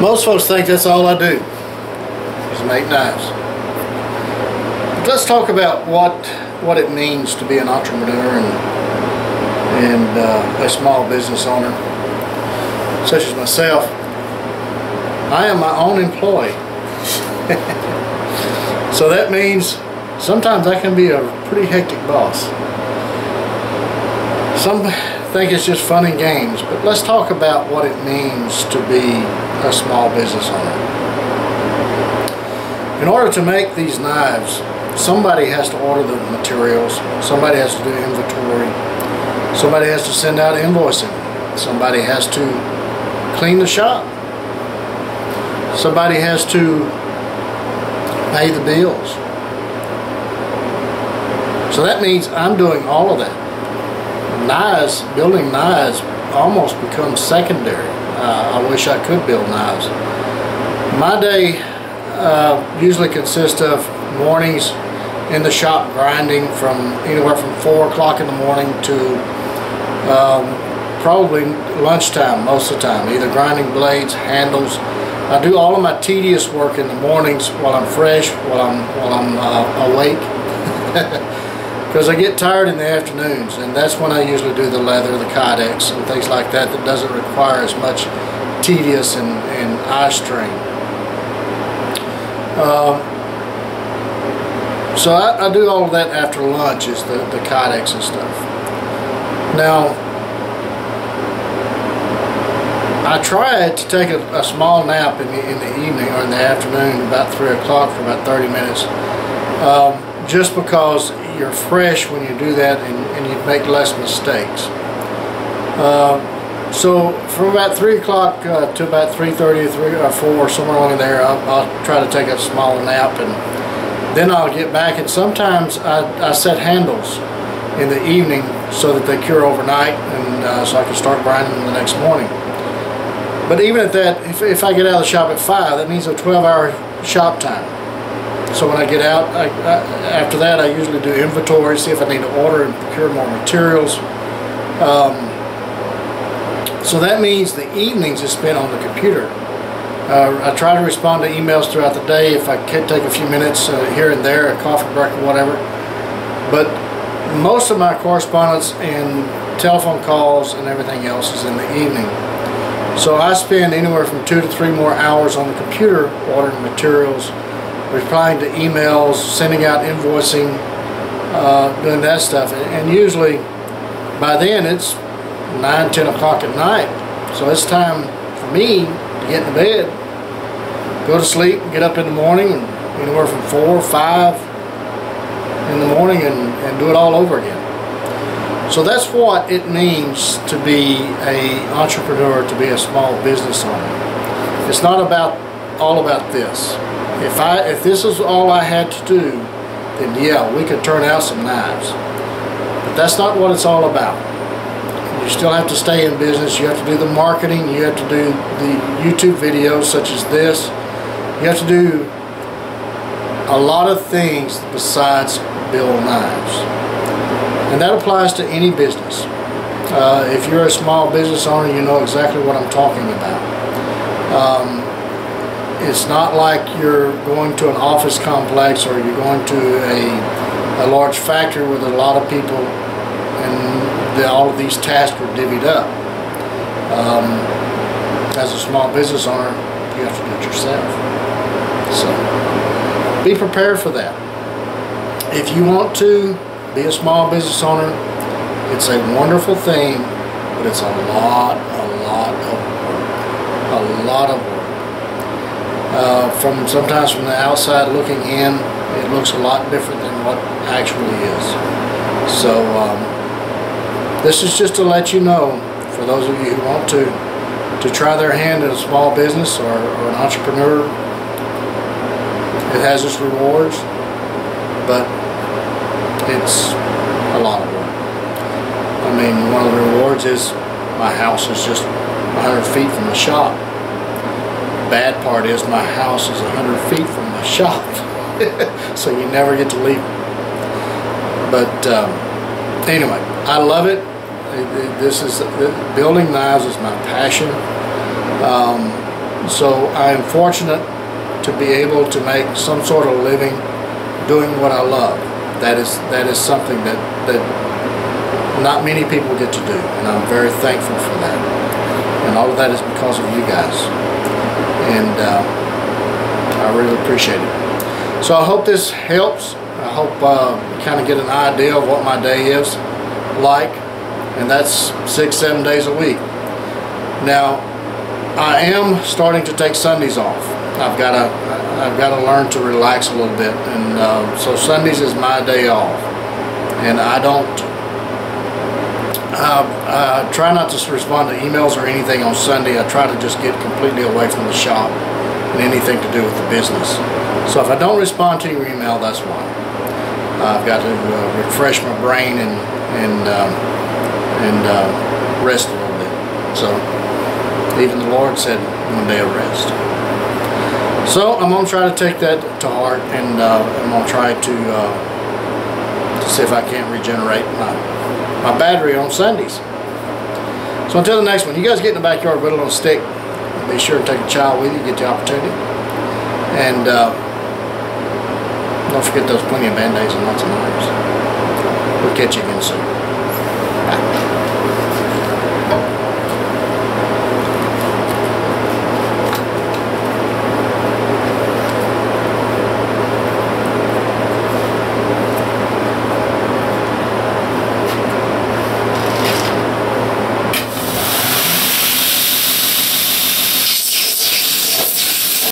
Most folks think that's all I do, is make knives. But let's talk about what it means to be an entrepreneur and a small business owner, such as myself. I am my own employee. So that means sometimes I can be a pretty hectic boss. Some think it's just fun and games, but let's talk about what it means to be a small business owner. In order to make these knives, somebody has to order the materials, somebody has to do inventory, somebody has to send out invoicing, somebody has to clean the shop, somebody has to pay the bills. So that means I'm doing all of that. Knives, building knives almost becomes secondary. I wish I could build knives. My day usually consists of mornings in the shop grinding from anywhere from 4 o'clock in the morning to probably lunchtime most of the time, either grinding blades, handles. I do all of my tedious work in the mornings while I'm fresh, while I'm awake. Because I get tired in the afternoons, and that's when I usually do the leather, the kydex, and things like that that doesn't require as much tedious and eye strain. So I do all of that after lunch, is the kydex and stuff. Now, I try to take a small nap in the evening or in the afternoon, about 3 o'clock, for about 30 minutes, just because you're fresh when you do that, and you make less mistakes. So from about 3 o'clock to about 3:30 or 4, somewhere along there, I'll try to take a small nap, and then I'll get back, and sometimes I set handles in the evening so that they cure overnight, and so I can start grinding them the next morning. But even at that, if I get out of the shop at 5, that means a 12-hour shop time. So when I get out, after that, I usually do inventory, see if I need to order and procure more materials. So that means the evenings is spent on the computer. I try to respond to emails throughout the day if I can take a few minutes here and there, a coffee break or whatever. But most of my correspondence and telephone calls and everything else is in the evening. So I spend anywhere from 2 to 3 more hours on the computer ordering materials, replying to emails, sending out invoicing, doing that stuff. And usually by then it's 9, 10 o'clock at night. So it's time for me to get in bed, go to sleep, get up in the morning, and anywhere from 4 or 5 in the morning and do it all over again. So that's what it means to be an entrepreneur, to be a small business owner. It's not all about this. If this is all I had to do, then yeah, we could turn out some knives. But that's not what it's all about. You still have to stay in business. You have to do the marketing. You have to do the YouTube videos such as this. You have to do a lot of things besides build knives. And that applies to any business. If you're a small business owner, you know exactly what I'm talking about. It's not like you're going to an office complex or you're going to a large factory with a lot of people and all of these tasks are divvied up. As a small business owner, you have to do it yourself. So be prepared for that. If you want to be a small business owner, it's a wonderful thing, but it's a lot of work. Sometimes from the outside looking in, it looks a lot different than what actually is. So this is just to let you know, for those of you who want to try their hand in a small business or an entrepreneur, it has its rewards, but it's a lot of work. I mean, one of the rewards is my house is just 100 feet from the shop. The bad part is my house is 100 feet from the shop, so you never get to leave it. But anyway, I love it. Building knives is my passion. So I am fortunate to be able to make some sort of living doing what I love. That is something that not many people get to do, and I'm very thankful for that. And all of that is because of you guys, and I really appreciate it. So I hope this helps. I hope you kind of get an idea of what my day is like, and that's 6-7 days a week. Now I am starting to take Sundays off. I've got to learn to relax a little bit, and so Sundays is my day off, and I try not to respond to emails or anything on Sunday. I try to just get completely away from the shop and anything to do with the business. So if I don't respond to your email, that's why. I've got to refresh my brain and rest a little bit. So even the Lord said one day of rest. So I'm going to try to take that to heart, and I'm going to try to see if I can't regenerate my battery on Sundays. So until the next one, you guys get in the backyard, whittle on a stick. Be sure to take a child with you, get the opportunity. And don't forget those plenty of Band-Aids and lots of knives. We'll catch you again soon. Bye.